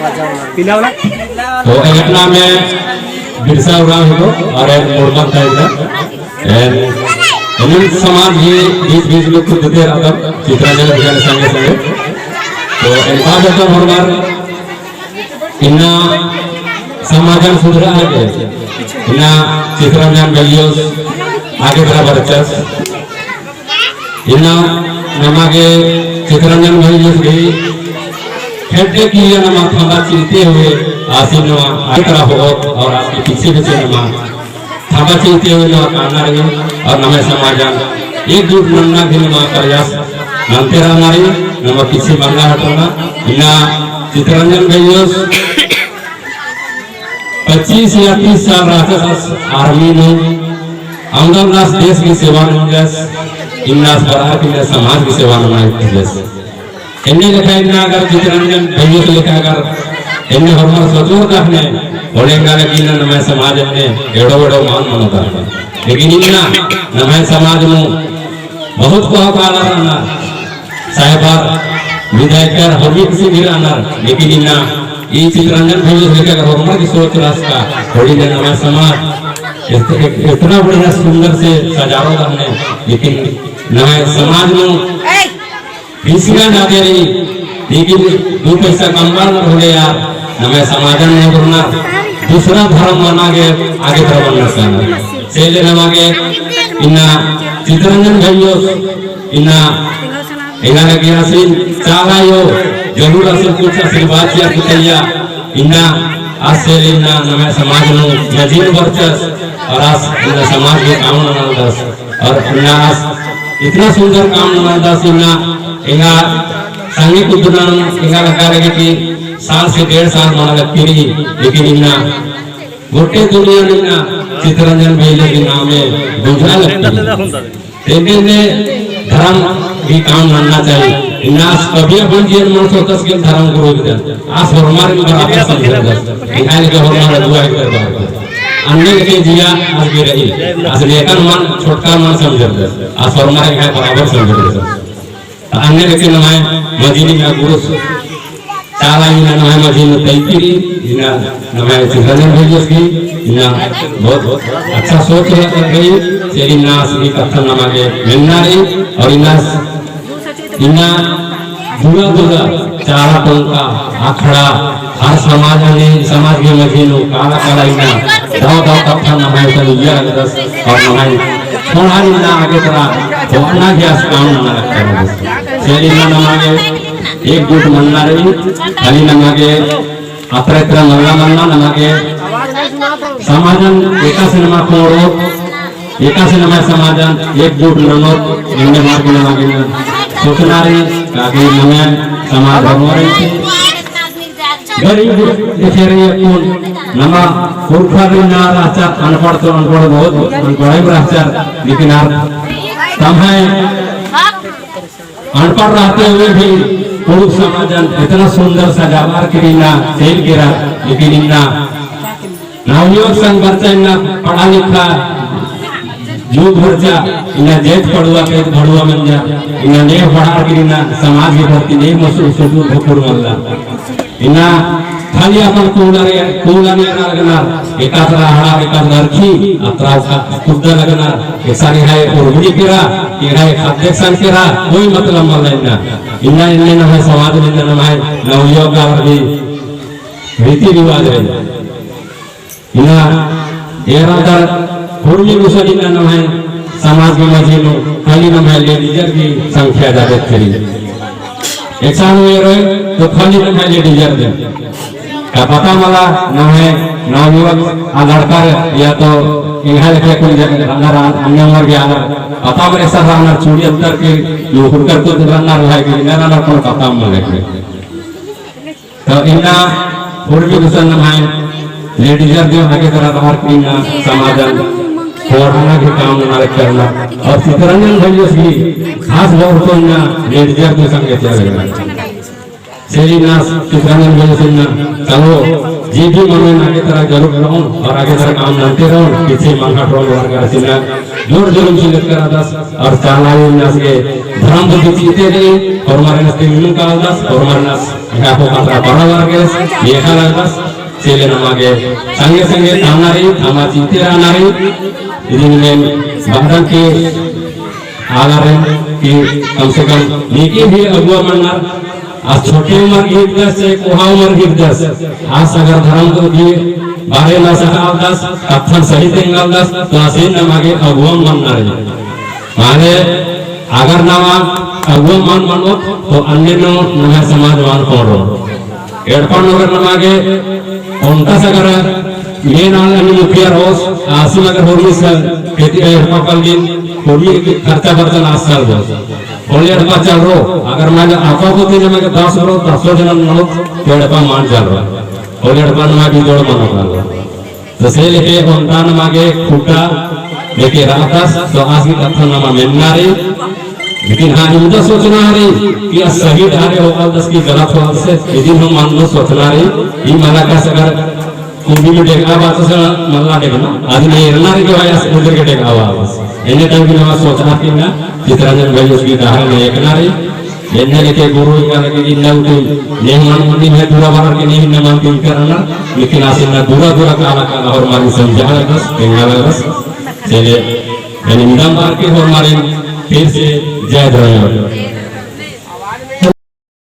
तो एकना में बिरसा उड़ान हो और एक मोरबत था इधर एंड समाज ये बीच में खुद देते रहता चित्रांजन भैया संगे संगे तो इनका जैसा मोरबार इन्ना समाजन सुधरा है इन्ना चित्रांजन भैया आगे बढ़ा बरचस इन्ना नमागे चित्रांजन भैया भी खेलते की ये नमा थांबा चिंते हुए आसीन नमा आगे तरह हो और आपके पीछे पीछे नमा थांबा चिंते हुए नमा काना रही और नमे समाजन एक जुट नन्ना भी नमा प्रयास नंते रहना रही नमा पीछे बंगा हटना इन्ना चित्रांजन भैया 25 या 30 साल रहते आर्मी में अंगलदास देश की सेवा में इन्ना बड़ा की समाज की सेवा में इन्हें लिखा इन्ना अगर चित्रांजन भैया से लिखा अगर इन्हें हमारा सचोर कहने बोलेंगे लेकिन नमे समाज ने एड़ो एड़ो मान मनता लेकिन इन्ना नमे समाज में बहुत को काला रहना साहिबार विधायक हरवी किसी भी रहना लेकिन इन्ना ये चित्रांजन भैया से लिखा अगर हमारा की सोच रास्ता थोड़ी देर नमे समाज इतना बढ़िया सुंदर से सजाओ हमने लेकिन नमे समाज में इसलिए ना दे रही लेकिन दो पैसा कमवा न भूले यार नमे समाजन नहीं करना दूसरा धर्म माना के आगे तरफ बनना चाहिए सेले नमागे इन्ना चित्रांजन भैया इन्ना लगे असीन चाला यो जरूर असीन कुछ आशीर्वाद किया कुतैया इन्ना आज से इन्ना नमे समाज नु नजीर वर्चस और आज इन्ना समाज के काम नमादस और इन्ना इतना सुंदर काम नमादस इन्ना इंगा संगी कुदुनान इंगा लगा लगे कि साल से 1.5 साल माना लगती रही लेकिन इन्ना गोटे दुनिया ने ना चित्रांजन भैया के नाम में दूसरा लगती लेकिन धर्म भी काम करना चाहिए इन्ना कभी अपन जीवन मन सोचस के धर्म को रोक दे आज हमारे में बराबर समझ दे इंगा के हमारा दुआ कर दे अन्य के जिया आज भी रही आज लेकर मन छोटका मन समझ दे आज हमारे यहाँ बराबर समझ दे अन्य लेकिन नमाय मजीनी में गुरु चाला इन्ना नमाय मजीनी तैतीरी इन्ना नमाय चित्रांजन भैया की इन्ना बहुत अच्छा सोच कर गई सेरी नास की कथन नमागे मिलना रही और इन्ना दूरा चाला टोंका आखड़ा हर समाज के मजीनो काला काला इन्ना दाव कथन नमाय तो लिया दस और नमाय थोड़ा इन्ना आगे तरह अपना गैस काम ना रखा सेली नमागे एक गुट मन्ना रही खाली नमागे अप्रैत्र मन्ना नमागे समाजन एका सिनेमा कोरो एका सिनेमा समाजन एक गुट ननो इन्ने मार्ग नमागे सोचना रही कागे नमे समाज भगवान गरीब देखे रही कौन नमा पुरखा ना राचा अनपढ़ तो अनपढ़ बहुत अनपढ़ राचा लेकिन आप तम्हे अनपढ़ रहते हुए भी पुरुष समाजन इतना सुंदर सजावार करीना सेल गिरा लेकिन इन्ना नवयुवक संघ बच्चा इन्ना पढ़ा लिखा युग बच्चा इन्ना जेठ पढ़ुआ के पढ़ुआ मन जा इन्ना ने पढ़ा करीना समाज के प्रति नहीं महसूस सुदूर भकुर मल्ला इन्ना खाली अपन कूला ने लगना एकात्रा हड़ा एकात्रा रखी अत्रा खुद लगना ऐसा है उर्वरी किरा है खाद्य सन किरा कोई मतलब मल्ला इन्ना इन्ने न है समाज में न है नवयुवक और भी रीति रिवाज है इन्ना एरादा उर्वरी मुसली न है समाज में मजीनो खाली न है लेडीजर की संख्या ज्यादा थी एक साल में रहे तो खाली न है लेडीजर दे क्या पता मला न है नवयुवक लड़का या तो यहाँ लिखे कोई अंदर अन्य उम्र के आना पता मेरे साथ अंदर चूड़ी अंदर के लोग करते तो रन्ना रहा कि मेरा ना कोई पता मले तो इन्ना पूर्वी गुस्सा न है लेडीजर जो आगे तरह बाहर की ना समाजन पढ़ाना के काम न करना और चित्रांजन भैया की खास बात तो इन्ना लेडीजर के संग चलेगा सेली नास चित्रांगन वजह से ना चलो जी भी मन में आगे तरह जरूर रहो और आगे तरह काम नंते रहो किसी मंगा ट्रोल वर्ग रचना जोर जोर से लेकर आदास और चालायु नास के धर्म बुद्धि चीते गए और हमारे नस्ते मिलूं का आदास और हमारे नस यहाँ को कंट्रा पढ़ा वर्ग ये खाला आदास सेले नमागे संगे संगे तानारी हमा चीते रानारी इन्हें बाहर के आगारे कि कम से कम नीकी भी अगुआ मनना आज छोटे उम्र की दस से कोहा उम्र की दस आज अगर धर्म को भी बारे में सकाल दस कथन सही तेंगल दस तो आसे न मागे अगुआ मन ना माने अगर नवा अगुआ मन मनो तो अन्य नो नया समाज मान कोरो एडपन अगर न मागे उनका सगर ये नाल अन्य मुखिया रोज आसी अगर होगी सर खेती एडपन कल दिन होगी खर्चा बर्तन आसाल बोल होली अड़पा चल रो अगर मैं आपा को दिन में 10 रो 10 जन नो तो अड़पा मान चल रहा होली अड़पा में भी जोड़ मनो कर तो से लेके उनका न मागे खुटा लेके रातास तो आज की कथा नमा मिलना रे लेकिन हाँ इनका सोचना रे कि सही धारे होगा 10 की गलत होगा से यदि हम मान लो सोचना रे ये मला का सगर कोई भी देखा बात से मला देखना आज नहीं रहना रे कि भाई ऐसे उधर के देखा आवाज इन्हें टाइम की नमाज सोचना कि ना चित्रांजन भाई उसकी दाहर में एक नारी इन्हें लेके गुरु का लगे कि ना उठे नहीं मान मुनी में दूरा बाहर के नहीं न मानती करना लेकिन आसे ना दूरा दूरा काला काला और मारी समझा बस बेंगाला बस चले निंदा मार के और मारे फिर से जय धन्यवाद।